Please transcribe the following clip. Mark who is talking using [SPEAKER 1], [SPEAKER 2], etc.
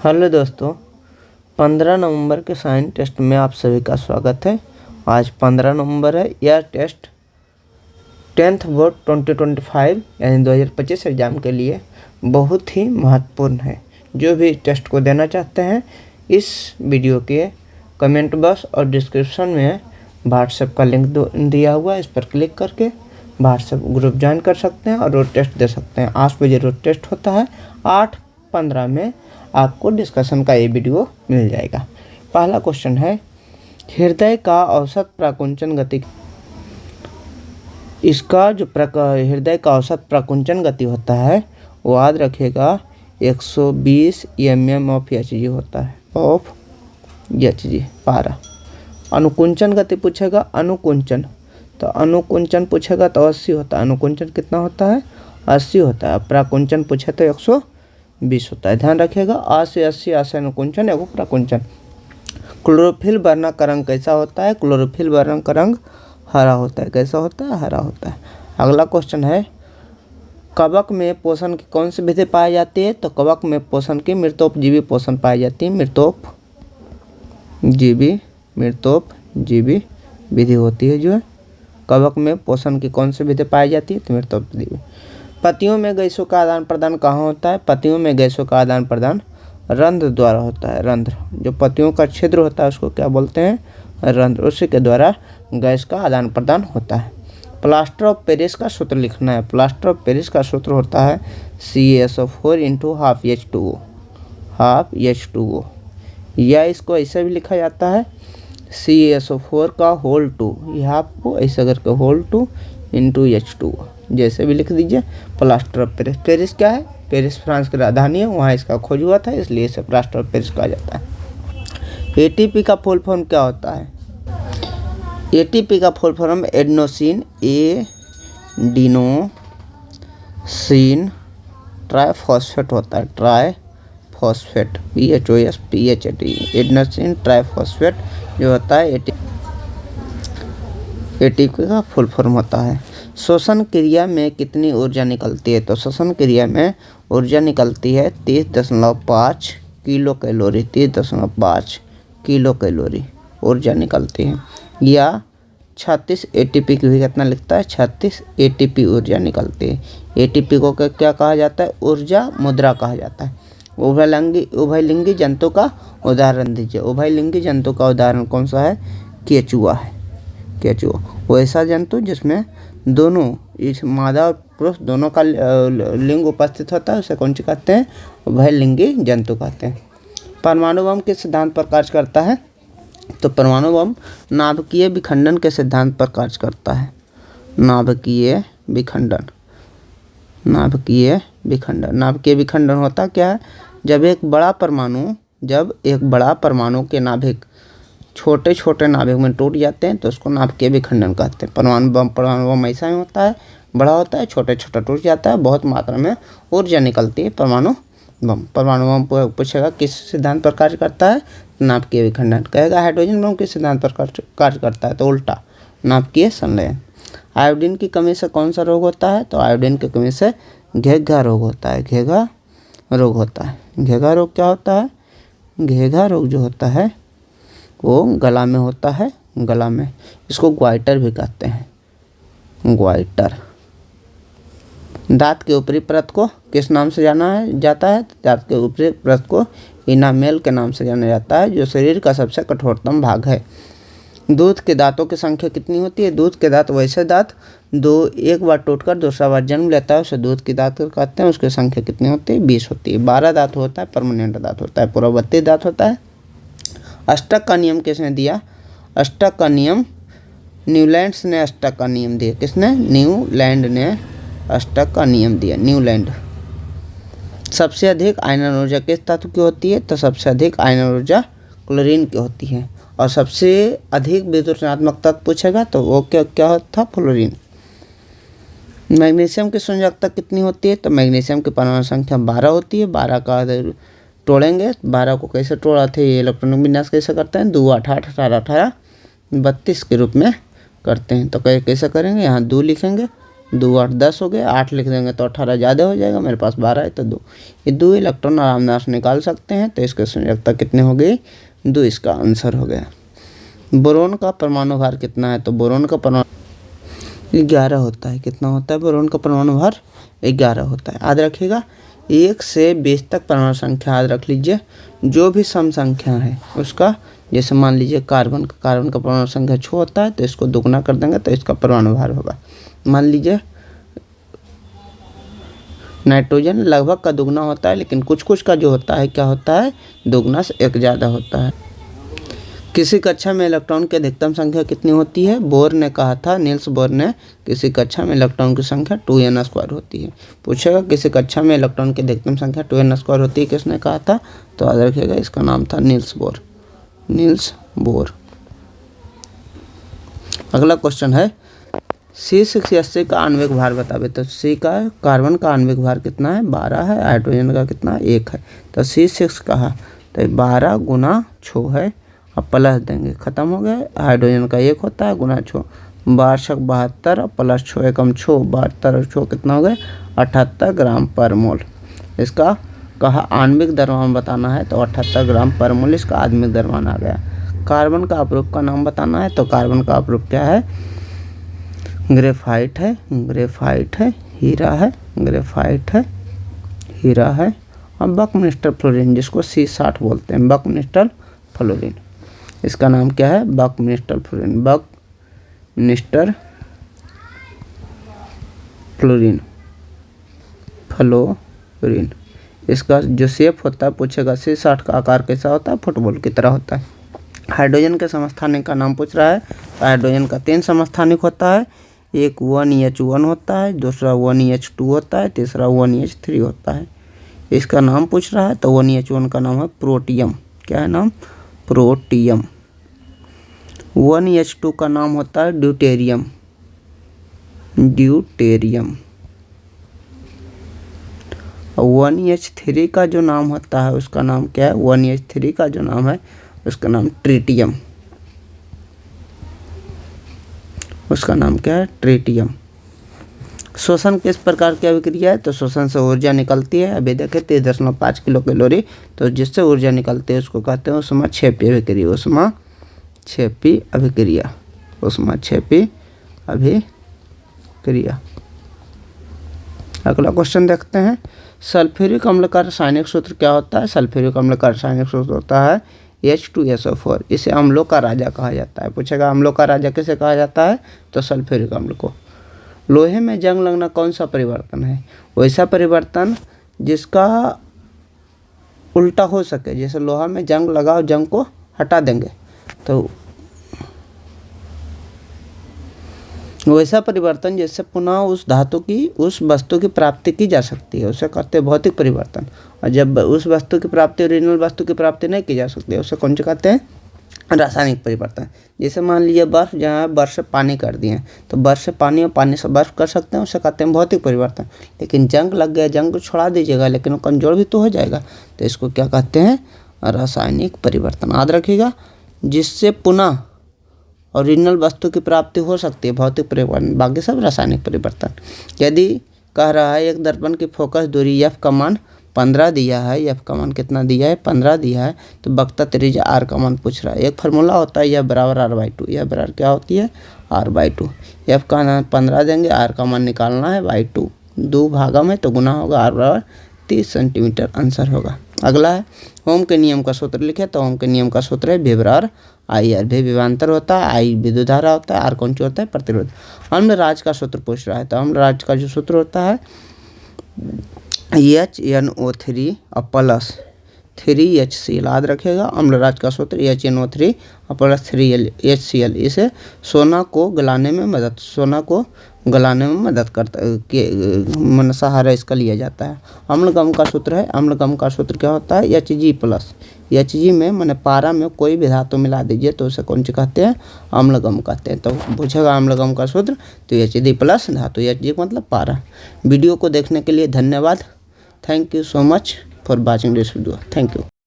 [SPEAKER 1] Hello दोस्तों, 15 नवंबर के science test में आप सभी का स्वागत है। आज 15 नवंबर है। यह टेस्ट 10th बोर्ड 2025 यानी 2025 एग्ज़ाम के लिए बहुत ही महत्वपूर्ण है। जो भी टेस्ट को देना चाहते हैं, इस वीडियो के कमेंट बॉक्स और डिस्क्रिप्शन में व्हाट्सएप का लिंक दिया हुआ है। इस पर क्लिक करके व्हाट्सएप ग्रुप ज्वाइन कर सकते हैं और रोड टेस्ट दे सकते हैं। 8 बजे रोड टेस्ट होता है। 8:15 में आपको डिस्कशन का ये वीडियो मिल जाएगा। पहला क्वेश्चन है, हृदय का औसत प्रकुंचन गति। इसका जो हृदय का औसत प्रकुंचन गति होता है वो याद रखिएगा 120 mm ऑफ एच होता है, ऑफ एच पारा। अनुकुंचन गति पूछेगा, अनुकुंचन, तो अनुकुंचन पूछेगा तो 80 होता है। अनुकुंचन कितना होता है? 80 होता है। प्राकुंचन पूछे तो 120 होता है। ध्यान रखिएगा, 80 अनुकुंचन एवं प्राकुंचन। क्लोरोफिल वर्णक का रंग कैसा होता है? क्लोरोफिल वर्णक का रंग हरा होता है। कैसा होता है? हरा होता है। अगला क्वेश्चन है, कवक में पोषण की कौन सी विधि पाई जाती है? तो कवक में पोषण की मृतोपजीवी पोषण पाई जाती है। मृतोपजीवी विधि होती है। जो है कवक में पोषण की कौन सी विधि पाई जाती है? तो मृतोपजीवी। पत्तियों में गैसों का आदान प्रदान कहाँ होता है? पत्तियों में गैसों का आदान प्रदान रंध्र द्वारा होता है। रंध्र, जो पत्तियों का छिद्र होता है उसको क्या बोलते हैं? रंध्र। उसी के द्वारा गैस का आदान प्रदान होता है। प्लास्टर ऑफ पेरिस का सूत्र लिखना है। प्लास्टर ऑफ पेरिस का सूत्र होता है CaSO4 × ½ H2O। या इसको ऐसे भी लिखा जाता है CaSO4 का होल 2, यह आपको ऐसा करके होल 2 × H2O जैसे भी लिख दीजिए। Plaster of Paris. पेरिस क्या है? पेरिस फ्रांस की राजधानी है, वहाँ इसका खोज हुआ था, इसलिए इसे प्लास्टर ऑफ पेरिस कहा जाता है। ATP का फुल फॉर्म क्या होता है? ATP का full form adenosine adenosine triphosphate होता है। ट्राइफॉस्फेट, PHOSPHAT, एडेनोसिन ट्राइफॉस्फेट जो होता है ATP का फुल फॉर्म होता है। श्वसन क्रिया में कितनी ऊर्जा निकलती है? तो श्वसन क्रिया में ऊर्जा निकलती है 30.5 किलो कैलोरी। 30.5 किलो कैलोरी ऊर्जा निकलती है। या 36 ATP की भी कितना लिखता है? 36 ATP ऊर्जा निकलती है। ATP को क्या कहा जाता है? ऊर्जा मुद्रा कहा जाता है। उभयलिंगी जंतु का उदाहरण दीजिए। उभयलिंगी जंतु का उदाहरण कौन सा है? केचुआ है। केचुआ वो ऐसा जंतु जिसमें दोनों, इस मादा और पुरुष दोनों का लिंग उपस्थित होता है, उसे कौन सी कहते हैं? उभयलिंगी जंतु कहते हैं। परमाणु बम किस सिद्धांत पर कार्य करता है? तो परमाणु बम नाभिकीय विखंडन के सिद्धांत पर कार्य करता है। नाभिकीय विखंडन। नाभिकीय विखंडन होता क्या है? जब एक बड़ा परमाणु के नाभिक छोटे छोटे नाभिक में टूट जाते हैं तो उसको नाभिकीय विखंडन कहते हैं। परमाणु बम ऐसा ही होता है, बड़ा होता है, छोटे छोटा टूट जाता है, बहुत मात्रा में ऊर्जा निकलती है। परमाणु बम पूछेगा किस सिद्धांत पर कार्य करता है? नाभिकीय विखंडन। कहेगा हाइड्रोजन बम किस सिद्धांत पर कार्य करता है? तो उल्टा, नाभिकीय संलयन। आयोडीन की कमी से कौन सा रोग होता है? तो आयोडीन की कमी से घेघा रोग होता है। घेघा रोग होता है। घेघा रोग क्या होता है? घेघा रोग जो होता है वो गला में होता है। गला में, इसको ग्वाइटर भी कहते हैं। ग्वाइटर। दांत के ऊपरी परत को किस नाम से जाना जाता है? दांत के ऊपरी परत को इनामेल के नाम से जाना जाता है, जो शरीर का सबसे कठोरतम भाग है। दूध के दांतों की संख्या कितनी होती है? दूध के दांत वैसे दांत एक बार टूटकर दूसरा बार जन्म लेता है, उसे दूध के दांत कहते हैं। उसकी संख्या कितनी होती है? 20 होती है। 12 दांत होता है, परमानेंट दांत होता है, पूर्ववर्ती दांत होता है। अष्टक का नियम किसने दिया? अष्टक का नियम न्यूलैंड्स ने अष्टक का नियम दिया। किसने? न्यूलैंड ने अष्टक का नियम दिया। न्यूलैंड। सबसे अधिक आयनन ऊर्जा किस तत्व की होती है? तो सबसे अधिक आयनन ऊर्जा क्लोरीन की होती है। और सबसे अधिक विद्युत ऋणात्मक तत्व पूछेगा तो वो क्या था? फ्लोरीन। मैग्नीशियम की संयोजकता कितनी होती है? तो मैग्नीशियम की परमाणु संख्या 12 होती है। 12 का तोड़ेंगे, 12 को कैसे तोड़ा थे? ये इलेक्ट्रॉनिक विन्यास कैसे करते हैं? 2 8 18 18 32 के रूप में करते हैं। तो कैसे करेंगे? यहाँ 2 लिखेंगे, 2 8 10 हो गए, 8 लिख देंगे तो 18 ज़्यादा हो जाएगा, मेरे पास 12 है तो 2। ये 2 इलेक्ट्रॉन आराम से निकाल सकते हैं, तो इसकी संयोजकता कितनी हो गई? 2, इसका आंसर हो गया। बोरोन का परमाणु भार कितना है? तो बोरोन का परमाणु 11 होता है। कितना होता है बोरोन का परमाणु भार? 11 होता है। याद रखिएगा 1 से 20 तक परमाणु संख्या याद रख लीजिए। जो भी सम संख्या है उसका, जैसे मान लीजिए कार्बन का परमाणु संख्या 6 होता है, तो इसको दुगना कर देंगे तो इसका परमाणु भार होगा। मान लीजिए नाइट्रोजन लगभग का दुगना होता है, लेकिन कुछ कुछ का जो होता है क्या होता है? दुगना से 1 ज़्यादा होता है। किसी कक्षा में इलेक्ट्रॉन की अधिकतम संख्या कितनी होती है? बोर ने कहा था, नील्स बोर ने, किसी कक्षा में इलेक्ट्रॉन की संख्या 2n² होती है। पूछेगा किसी कक्षा में इलेक्ट्रॉन की अधिकतम संख्या 2n² होती है, किसने कहा था? तो याद रखिएगा इसका नाम था नील्स बोर। Niels Bohr. अगला क्वेश्चन है C6H6 का आणविक भार बतावे। तो C का कार्बन का आणविक भार कितना है? 12 है। हाइड्रोजन का कितना? 1 है। तो C6 कहा तो 12 गुना 6 है, अब प्लस देंगे, खत्म हो गया। हाइड्रोजन का 1 होता है, गुना 6, 12 छक 72 और प्लस 6 एकम 6, 72 और 6 कितना हो गए? 78 ग्राम पर मोल। इसका कहा आणविक द्रव्यमान बताना है, तो 78 ग्राम पर मोल इसका आणविक द्रव्यमान आ गया। कार्बन का अपरूप का नाम बताना है, तो कार्बन का अपरूप क्या है? ग्रेफाइट है, ग्रेफाइट है, हीरा है, ग्रेफाइट है, हीरा है। और बकमिस्टर फ्लोरीन, जिसको C60 बोलते हैं, बकमिस्टर फ्लोरीन, इसका नाम क्या है? Buckminster fluorine, Buckminster fluorine, fluorine. इसका जो शेप होता है, पूछेगा C60 का आकार कैसा होता है? फुटबॉल की तरह होता है। हाइड्रोजन के समस्थानिक का नाम पूछ रहा है, तो हाइड्रोजन का 3 समस्थानिक होता है। एक 1H1 होता है, दूसरा 1H2 होता है, तीसरा 1H3 होता है। इसका नाम पूछ रहा है, तो 1H1 का नाम है प्रोटियम। क्या है नाम? प्रोटियम। 1H2 का नाम होता है ड्यूटेरियम, ड्यूटेरियम। 1H3 का जो नाम होता है उसका नाम क्या है? 1H3 का जो नाम है उसका नाम ट्रिटियम, उसका नाम क्या है? ट्रिटियम। शोषण किस प्रकार की अभिक्रिया है? तो शोषण से ऊर्जा निकलती है। अभी देखें 30.5 किलो कैलोरी, तो जिससे ऊर्जा निकलती है उसको कहते हैं ऊष्माक्षेपी अभिक्रिया, ऊष्माक्षेपी अभिक्रिया, ऊष्माक्षेपी अभिक्रिया। अगला क्वेश्चन देखते हैं, सल्फ्यूरिक अम्ल का रासायनिक सूत्र क्या होता है? सल्फ्यूरिक अम्ल का रासायनिक सूत्र होता है H2SO4। इसे अम्लों का राजा कहा जाता है। पूछेगा अम्लों का राजा किसे कहा जाता है? तो सल्फ्यूरिक अम्ल को। लोहे में जंग लगना कौन सा परिवर्तन है? वैसा परिवर्तन जिसका उल्टा हो सके। जैसे लोहा में जंग लगाओ, जंग को हटा देंगे, तो वैसा परिवर्तन जिससे पुनः उस धातु की, उस वस्तु की प्राप्ति की जा सकती है, उसे कहते हैं भौतिक परिवर्तन। और जब उस वस्तु की प्राप्ति, ओरिजिनल वस्तु की प्राप्ति नहीं की जा सकती है, उसे कौन से कहते हैं? रासायनिक परिवर्तन। जैसे मान लीजिए बर्फ, जहाँ बर्फ से पानी कर दिए, तो बर्फ से पानी और पानी से बर्फ कर सकते हैं, उसे कहते हैं भौतिक परिवर्तन। लेकिन जंग लग गया, जंग को छोड़ा दीजिएगा, लेकिन वो कमजोर भी तो हो जाएगा, तो इसको क्या कहते हैं? रासायनिक परिवर्तन। याद रखिएगा, जिससे पुनः ओरिजिनल वस्तु की प्राप्ति हो सकती है, भौतिक परिवर्तन। बाकी सब रासायनिक परिवर्तन। यदि कह रहा है एक दर्पण की फोकस दूरी F का मान 15 दिया है, F का मान कितना दिया है? 15 दिया है, तो वक्रता त्रिज्या R का मान पूछ रहा है। एक फार्मूला होता है F बराबर R/2। F बराबर क्या होती है? R/2। F का मान 15 देंगे, R का मान निकालना है /2, 2 भागा में तो गुना होगा, R बराबर 30 सेंटीमीटर आंसर होगा। अगला है ओम के नियम का सूत्र लिखे, तो ओम के नियम का सूत्र है V बराबर IR। V विभवांतर होता है, I विद्युत धारा होता है, R कौन सी होता है? प्रतिरोध। अम्लराज का सूत्र पूछ रहा है, तो अम्लराज का जो सूत्र होता है HNO3 प्लस 3HCl। याद रखेगा, अम्लराज का सूत्र HNO3 प्लस 3HCl। इसे सोना को गलाने में मदद करता है, सहारा इसका लिया जाता है। अम्लगम का सूत्र है, अम्लगम का सूत्र क्या होता है? Hg plus. Hg में मैंने पारा में कोई भी धातु मिला दीजिए तो उसे कौन सी कहते हैं? अम्लगम कहते हैं। तो पूछेगा अम्लगम का सूत्र, तो Hg प्लस धातु, Hg मतलब पारा। वीडियो को देखने के लिए धन्यवाद। Thank you so much for watching this video. Thank you.